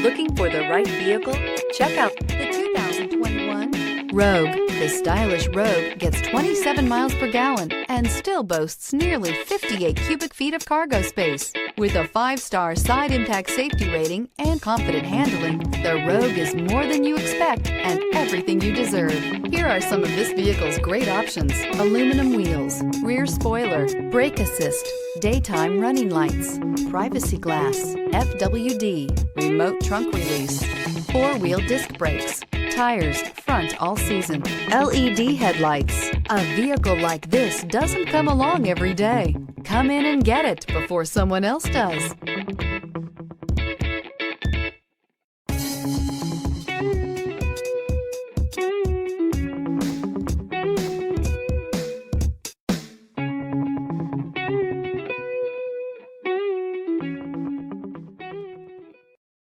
Looking for the right vehicle? Check out the 2021 Rogue. The stylish Rogue gets 27 miles per gallon and still boasts nearly 58 cubic feet of cargo space. With a 5-star side impact safety rating and confident handling, the Rogue is more than you expect and everything you deserve. Here are some of this vehicle's great options: aluminum wheels, rear spoiler, brake assist, daytime running lights, privacy glass, FWD, remote trunk release, 4-wheel disc brakes, tires front all season, LED headlights. A vehicle like this doesn't come along every day. Come in and get it before someone else does.